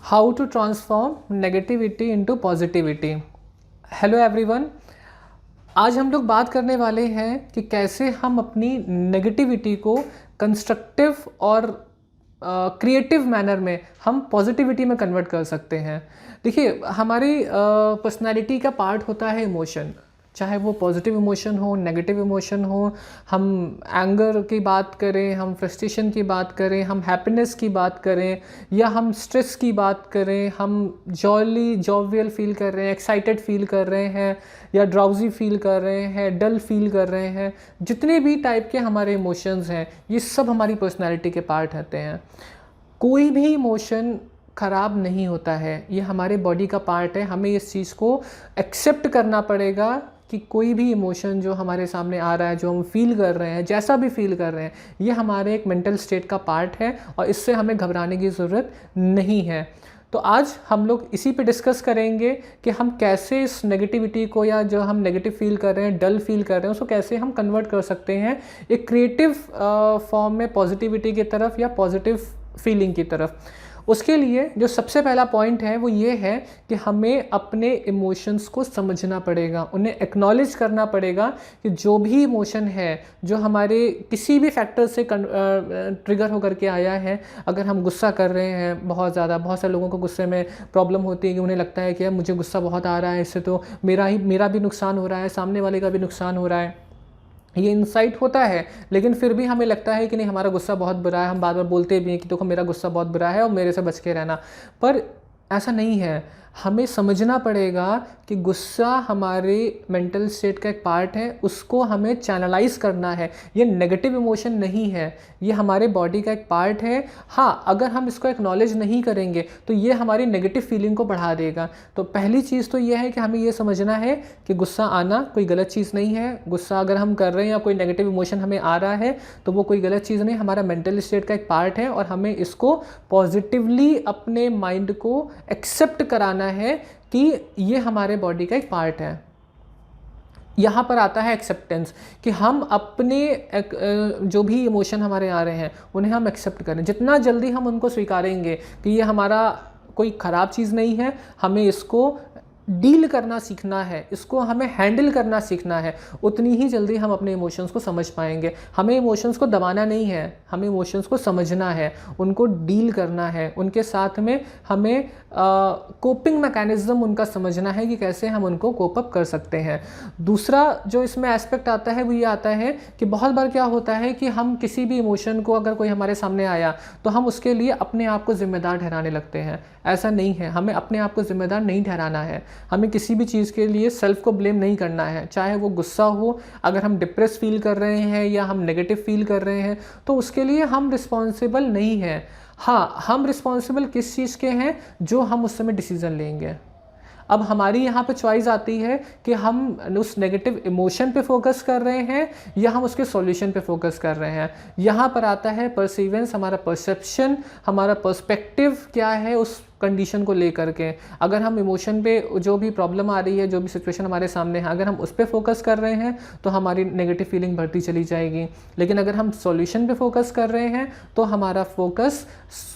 How to transform negativity into positivity. Hello everyone, आज हम लोग बात करने वाले हैं कि कैसे हम अपनी नेगेटिविटी को कंस्ट्रक्टिव और क्रिएटिव मैनर में हम पॉजिटिविटी में कन्वर्ट कर सकते हैं। देखिए, हमारी पर्सनैलिटी का पार्ट होता है इमोशन, चाहे वो पॉजिटिव इमोशन हो, नेगेटिव इमोशन हो। हम एंगर की बात करें, हम फ्रस्ट्रेशन की बात करें, हम हैप्पीनेस की बात करें, या हम स्ट्रेस की बात करें, हम जॉवियल फील कर रहे हैं, एक्साइटेड फील कर रहे हैं, या ड्राउजी फील कर रहे हैं, डल फील कर रहे हैं। जितने भी टाइप के हमारे इमोशंस हैं, ये सब हमारी पर्सनैलिटी के पार्ट होते हैं। कोई भी इमोशन ख़राब नहीं होता है, ये हमारे बॉडी का पार्ट है। हमें इस चीज़ को एक्सेप्ट करना पड़ेगा कि कोई भी इमोशन जो हमारे सामने आ रहा है, जो हम फील कर रहे हैं, जैसा भी फील कर रहे हैं, ये हमारे एक मेंटल स्टेट का पार्ट है और इससे हमें घबराने की ज़रूरत नहीं है। तो आज हम लोग इसी पे डिस्कस करेंगे कि हम कैसे इस नेगेटिविटी को, या जो हम नेगेटिव फील कर रहे हैं, डल फील कर रहे हैं, उसको कैसे हम कन्वर्ट कर सकते हैं एक क्रिएटिव फॉर्म में पॉजिटिविटी की तरफ या पॉजिटिव फीलिंग की तरफ। उसके लिए जो सबसे पहला पॉइंट है वो ये है कि हमें अपने इमोशंस को समझना पड़ेगा, उन्हें एक्नॉलेज करना पड़ेगा कि जो भी इमोशन है, जो हमारे किसी भी फैक्टर से ट्रिगर होकर के आया है। अगर हम गुस्सा कर रहे हैं बहुत ज़्यादा, बहुत सारे लोगों को गुस्से में प्रॉब्लम होती है कि उन्हें लगता है कि यार मुझे गुस्सा बहुत आ रहा है, इससे तो मेरा भी नुकसान हो रहा है, सामने वाले का भी नुकसान हो रहा है। ये इंसाइट होता है, लेकिन फिर भी हमें लगता है कि नहीं, हमारा गुस्सा बहुत बुरा है। हम बार बार बोलते भी हैं कि देखो मेरा गुस्सा बहुत बुरा है और मेरे से बच के रहना, पर ऐसा नहीं है। हमें समझना पड़ेगा कि गुस्सा हमारे मेंटल स्टेट का एक पार्ट है, उसको हमें चैनलाइज करना है। ये नेगेटिव इमोशन नहीं है, ये हमारे बॉडी का एक पार्ट है। हाँ, अगर हम इसको एक्नॉलेज नहीं करेंगे तो ये हमारी नेगेटिव फीलिंग को बढ़ा देगा। तो पहली चीज़ तो ये है कि हमें ये समझना है कि गुस्सा आना कोई गलत चीज़ नहीं है। गुस्सा अगर हम कर रहे हैं या कोई नेगेटिव इमोशन हमें आ रहा है तो वो कोई गलत चीज़ नहीं, हमारा मेंटल स्टेट का एक पार्ट है, और हमें इसको पॉजिटिवली अपने माइंड को एक्सेप्ट कराना है कि ये हमारे बॉडी का एक पार्ट है। यहाँ पर आता है एक्सेप्टेंस, कि हम अपने जो भी इमोशन हमारे आ रहे हैं उन्हें हम एक्सेप्ट करें। जितना जल्दी हम उनको स्वीकारेंगे कि ये हमारा कोई ख़राब चीज़ नहीं है, हमें इसको डील करना सीखना है, इसको हमें हैंडल करना सीखना है, उतनी ही जल्दी हम अपने इमोशंस को समझ पाएंगे। हमें इमोशंस को दबाना नहीं है, हमें इमोशंस को समझना है, उनको डील करना है, उनके साथ में हमें कोपिंग मैकेनिज़्म उनका समझना है कि कैसे हम उनको कोप अप कर सकते हैं। दूसरा जो इसमें एस्पेक्ट आता है वो ये आता है कि बहुत बार क्या होता है कि हम किसी भी इमोशन को, अगर कोई हमारे सामने आया तो हम उसके लिए अपने आप को ज़िम्मेदार ठहराने लगते हैं। ऐसा नहीं है, हमें अपने आप को ज़िम्मेदार नहीं ठहराना है। हमें किसी भी चीज़ के लिए सेल्फ को ब्लेम नहीं करना है, चाहे वो गुस्सा हो। अगर हम डिप्रेस फील कर रहे हैं या हम नेगेटिव फील कर रहे हैं तो उसके लिए हम रिस्पॉन्सिबल नहीं हैं। हाँ, हम रिस्पॉन्सिबल किस चीज़ के हैं, जो हम उस समय डिसीज़न लेंगे। अब हमारी यहाँ पे चॉइस आती है कि हम उस नेगेटिव इमोशन पे फोकस कर रहे हैं या हम उसके सॉल्यूशन पे फोकस कर रहे हैं। यहाँ पर आता है परसीवेंस, हमारा परसेप्शन, हमारा पर्सपेक्टिव क्या है उस कंडीशन को लेकर के। अगर हम इमोशन पे, जो भी प्रॉब्लम आ रही है, जो भी सिचुएशन हमारे सामने है, अगर हम उस पर फोकस कर रहे हैं तो हमारी नेगेटिव फीलिंग बढ़ती चली जाएगी। लेकिन अगर हम सॉल्यूशन पे फोकस कर रहे हैं तो हमारा फोकस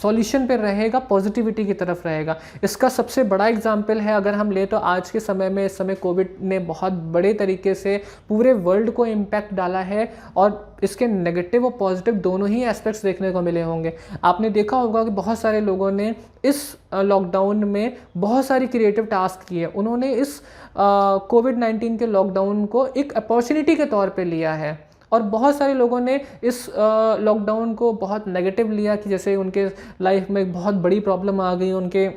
सॉल्यूशन पे रहेगा, पॉजिटिविटी की तरफ रहेगा। इसका सबसे बड़ा एग्जाम्पल है, अगर हम ले तो आज के समय में, इस समय कोविड ने बहुत बड़े तरीके से पूरे वर्ल्ड को इम्पैक्ट डाला है, और इसके नेगेटिव और पॉजिटिव दोनों ही एस्पेक्ट्स देखने को मिले होंगे। आपने देखा होगा कि बहुत सारे लोगों ने इस लॉकडाउन में बहुत सारी क्रिएटिव टास्क किए। उन्होंने इस कोविड-19 के लॉकडाउन को एक अपॉर्चुनिटी के तौर पे लिया है, और बहुत सारे लोगों ने इस लॉकडाउन को बहुत नेगेटिव लिया कि जैसे उनके लाइफ में बहुत बड़ी प्रॉब्लम आ गई, उनके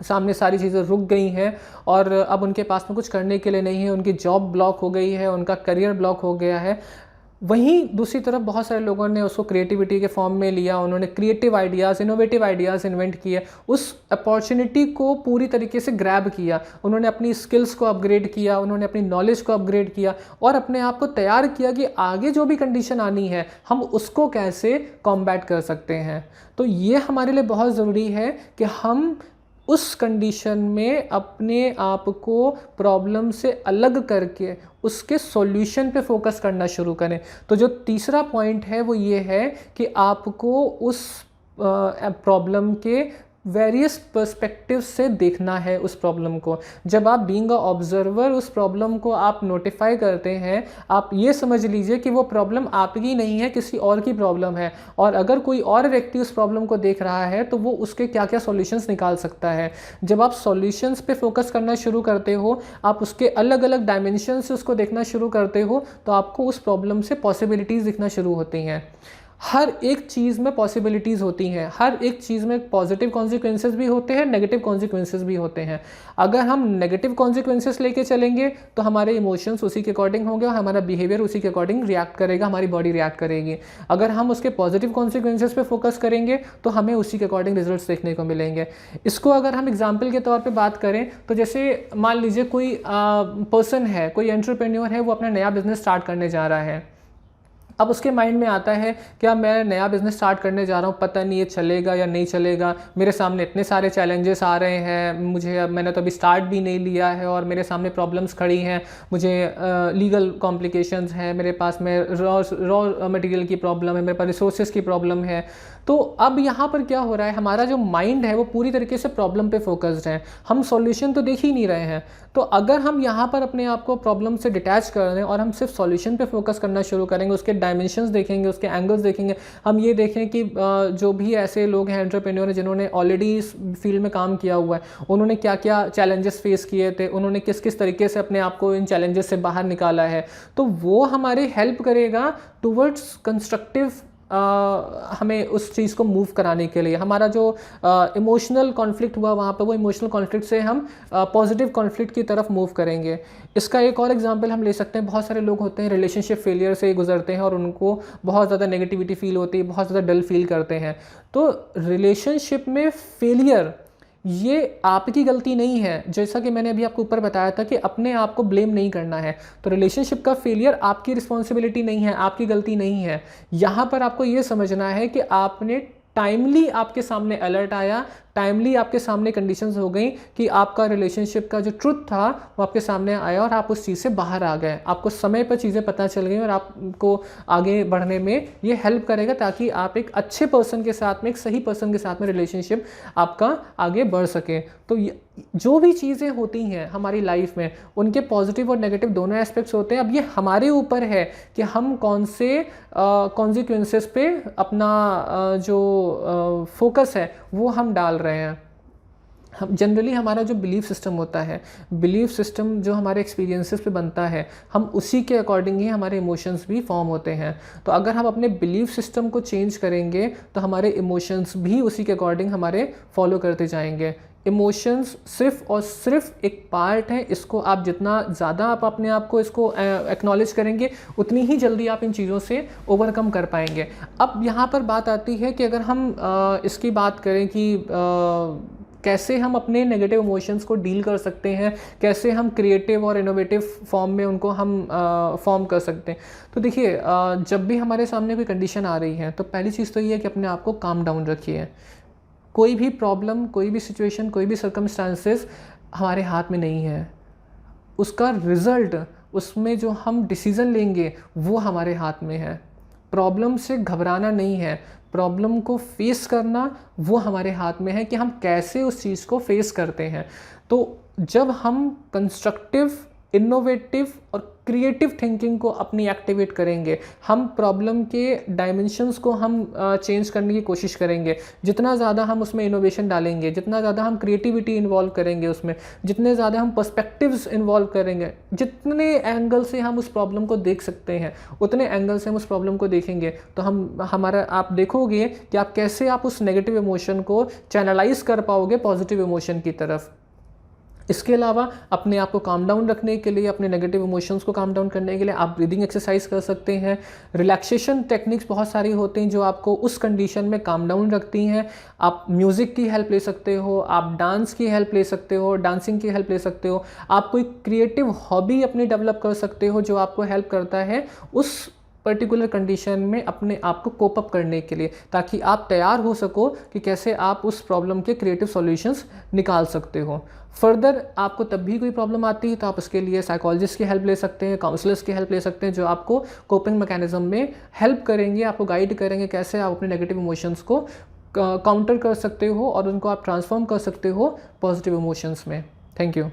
सामने सारी चीज़ें रुक गई हैं और अब उनके पास में कुछ करने के लिए नहीं है, उनकी जॉब ब्लॉक हो गई है, उनका करियर ब्लॉक हो गया है। वहीं दूसरी तरफ बहुत सारे लोगों ने उसको क्रिएटिविटी के फॉर्म में लिया, उन्होंने creative ideas, innovative ideas invent किए, उस अपॉर्चुनिटी को पूरी तरीके से ग्रैब किया। उन्होंने अपनी स्किल्स को अपग्रेड किया, उन्होंने अपनी नॉलेज को अपग्रेड किया और अपने आप को तैयार किया कि आगे जो भी कंडीशन आनी है हम उसको कैसे कॉम्बैट कर सकते हैं। तो ये हमारे लिए बहुत ज़रूरी है कि हम उस कंडीशन में अपने आप को प्रॉब्लम से अलग करके उसके सॉल्यूशन पे फोकस करना शुरू करें। तो जो तीसरा पॉइंट है वो ये है कि आपको उस प्रॉब्लम के वेरियस पर्सपेक्टिव से देखना है उस प्रॉब्लम को। जब आप बीइंग अ ऑब्जर्वर उस प्रॉब्लम को आप नोटिफाई करते हैं, आप ये समझ लीजिए कि वो प्रॉब्लम आपकी नहीं है, किसी और की प्रॉब्लम है, और अगर कोई और व्यक्ति उस प्रॉब्लम को देख रहा है तो वो उसके क्या क्या सॉल्यूशंस निकाल सकता है। जब आप सॉल्यूशंस पे फोकस करना शुरू करते हो, आप उसके अलग अलग डायमेंशन से उसको देखना शुरू करते हो, तो आपको उस प्रॉब्लम से पॉसिबिलिटीज़ दिखना शुरू होती हैं। हर एक चीज़ में पॉसिबिलिटीज़ होती हैं, हर एक चीज़ में पॉजिटिव कॉन्सिक्वेंसेस भी होते हैं, नेगेटिव कॉन्सिक्वेंसेस भी होते हैं। अगर हम नेगेटिव कॉन्सिक्वेंसेस लेके चलेंगे तो हमारे इमोशंस उसी के अकॉर्डिंग होंगे और हमारा बिहेवियर उसी के अकॉर्डिंग रिएक्ट करेगा, हमारी बॉडी रिएक्ट करेगी। अगर हम उसके पॉजिटिव कॉन्सिक्वेंसेस पे फोकस करेंगे तो हमें उसी के अकॉर्डिंग रिजल्ट्स देखने को मिलेंगे। इसको अगर हम एग्जाम्पल के तौर पर बात करें तो जैसे मान लीजिए कोई पर्सन है, कोई एंटरप्रेन्योर है, वो अपना नया बिजनेस स्टार्ट करने जा रहा है। अब उसके माइंड में आता है क्या मैं नया बिज़नेस स्टार्ट करने जा रहा हूँ, पता नहीं ये चलेगा या नहीं चलेगा, मेरे सामने इतने सारे चैलेंजेस आ रहे हैं, मैंने तो अभी स्टार्ट भी नहीं लिया है और मेरे सामने प्रॉब्लम्स खड़ी हैं, मुझे लीगल कॉम्प्लिकेशंस हैं, मेरे पास में रॉ मटेरियल की प्रॉब्लम है, मेरे पास रिसोर्सेज की प्रॉब्लम है। तो अब यहाँ पर क्या हो रहा है, हमारा जो माइंड है वो पूरी तरीके से प्रॉब्लम पे फोकस्ड है, हम सॉल्यूशन तो देख ही नहीं रहे हैं। तो अगर हम यहाँ पर अपने आप को प्रॉब्लम से डिटैच कर रहे हैं और हम सिर्फ सॉल्यूशन पे फोकस करना शुरू करेंगे, उसके डायमेंशंस देखेंगे, उसके एंगल्स देखेंगे, हम ये देखें कि जो भी ऐसे लोग हैं एंटरप्रेन्योर हैं जिन्होंने ऑलरेडी इस फील्ड में काम किया हुआ है, उन्होंने क्या क्या चैलेंजेस फेस किए थे, उन्होंने किस किस तरीके से अपने आप को इन चैलेंजेस से बाहर निकाला है, तो वो हमारे हेल्प करेगा टूवर्ड्स कंस्ट्रक्टिव हमें उस चीज़ को मूव कराने के लिए। हमारा जो इमोशनल कॉन्फ्लिक्ट हुआ वहाँ पे, वो इमोशनल कॉन्फ्लिक्ट से हम पॉजिटिव कॉन्फ्लिक्ट की तरफ मूव करेंगे। इसका एक और एग्जांपल हम ले सकते हैं, बहुत सारे लोग होते हैं रिलेशनशिप फेलियर से गुजरते हैं और उनको बहुत ज़्यादा नेगेटिविटी फील होती है, बहुत ज़्यादा डल फील करते हैं। तो रिलेशनशिप में फेलियर ये आपकी गलती नहीं है, जैसा कि मैंने अभी आपको ऊपर बताया था कि अपने आप को ब्लेम नहीं करना है। तो रिलेशनशिप का फेलियर आपकी रिस्पॉन्सिबिलिटी नहीं है, आपकी गलती नहीं है। यहाँ पर आपको ये समझना है कि आपने टाइमली, आपके सामने अलर्ट आया, टाइमली आपके सामने कंडीशंस हो गई कि आपका रिलेशनशिप का जो ट्रुथ था वो आपके सामने आया और आप उस चीज़ से बाहर आ गए, आपको समय पर चीज़ें पता चल गई और आपको आगे बढ़ने में ये हेल्प करेगा ताकि आप एक अच्छे पर्सन के साथ में, एक सही पर्सन के साथ में रिलेशनशिप आपका आगे बढ़ सके। तो जो भी चीज़ें होती हैं हमारी लाइफ में, उनके पॉजिटिव और नेगेटिव दोनों एस्पेक्ट्स होते हैं। अब ये हमारे ऊपर है कि हम कौन से कॉन्सिक्वेंसेस पे अपना जो फोकस है वो हम डाल रहे हैं। हम जनरली, हमारा जो बिलीफ सिस्टम होता है, बिलीफ सिस्टम जो हमारे एक्सपीरियंसेस पे बनता है, हम उसी के अकॉर्डिंग ही हमारे इमोशंस भी फॉर्म होते हैं। तो अगर हम अपने बिलीफ सिस्टम को चेंज करेंगे तो हमारे इमोशंस भी उसी के अकॉर्डिंग हमारे फॉलो करते जाएंगे। इमोशंस सिर्फ और सिर्फ एक पार्ट है, इसको आप जितना ज़्यादा आप अपने आप को इसको एक्नॉलेज करेंगे उतनी ही जल्दी आप इन चीज़ों से ओवरकम कर पाएंगे। अब यहाँ पर बात आती है कि अगर हम इसकी बात करें कि कैसे हम अपने नेगेटिव इमोशंस को डील कर सकते हैं, कैसे हम क्रिएटिव और इनोवेटिव फॉर्म में उनको हम फॉर्म कर सकते हैं। तो देखिए, जब भी हमारे सामने कोई कंडीशन आ रही है तो पहली चीज़ तो ये है कि अपने आप को काम डाउन रखिए। कोई भी प्रॉब्लम, कोई भी सिचुएशन, कोई भी सर्कमस्टांसेस हमारे हाथ में नहीं है, उसका रिज़ल्ट, उसमें जो हम डिसीज़न लेंगे वो हमारे हाथ में है। प्रॉब्लम से घबराना नहीं है, प्रॉब्लम को फेस करना वो हमारे हाथ में है कि हम कैसे उस चीज़ को फेस करते हैं। तो जब हम कंस्ट्रक्टिव, इनोवेटिव और क्रिएटिव थिंकिंग को अपनी एक्टिवेट करेंगे, हम प्रॉब्लम के डायमेंशंस को हम चेंज करने की कोशिश करेंगे, जितना ज़्यादा हम उसमें इनोवेशन डालेंगे, जितना ज़्यादा हम क्रिएटिविटी इन्वॉल्व करेंगे उसमें, जितने ज़्यादा हम पर्सपेक्टिव्स इन्वॉल्व करेंगे, जितने एंगल से हम उस प्रॉब्लम को देख सकते हैं उतने एंगल से हम उस प्रॉब्लम को देखेंगे, तो आप देखोगे कि आप कैसे आप उस नेगेटिव इमोशन को चैनलाइज कर पाओगे पॉजिटिव इमोशन की तरफ। इसके अलावा अपने आप को काम डाउन रखने के लिए, अपने नेगेटिव इमोशंस को काम डाउन करने के लिए आप ब्रीदिंग एक्सरसाइज कर सकते हैं। रिलैक्सेशन टेक्निक्स बहुत सारी होती हैं जो आपको उस कंडीशन में काम डाउन रखती हैं। आप म्यूज़िक की हेल्प ले सकते हो, आप डांस की हेल्प ले सकते हो, डांसिंग की हेल्प ले सकते हो, आप कोई क्रिएटिव हॉबी अपनी डेवलप कर सकते हो जो आपको हेल्प करता है उस पर्टिकुलर कंडीशन में अपने आप को कोप अप करने के लिए, ताकि आप तैयार हो सको कि कैसे आप उस प्रॉब्लम के क्रिएटिव सॉल्यूशंस निकाल सकते हो। फर्दर आपको तब भी कोई प्रॉब्लम आती है तो आप उसके लिए साइकोलॉजिस्ट की हेल्प ले सकते हैं, काउंसलर्स की हेल्प ले सकते हैं, जो आपको कोपिंग मैकेनिज्म में हेल्प करेंगे, आपको गाइड करेंगे कैसे आप अपने नेगेटिव इमोशंस को काउंटर कर सकते हो और उनको आप ट्रांसफॉर्म कर सकते हो पॉजिटिव इमोशंस में। Thank you.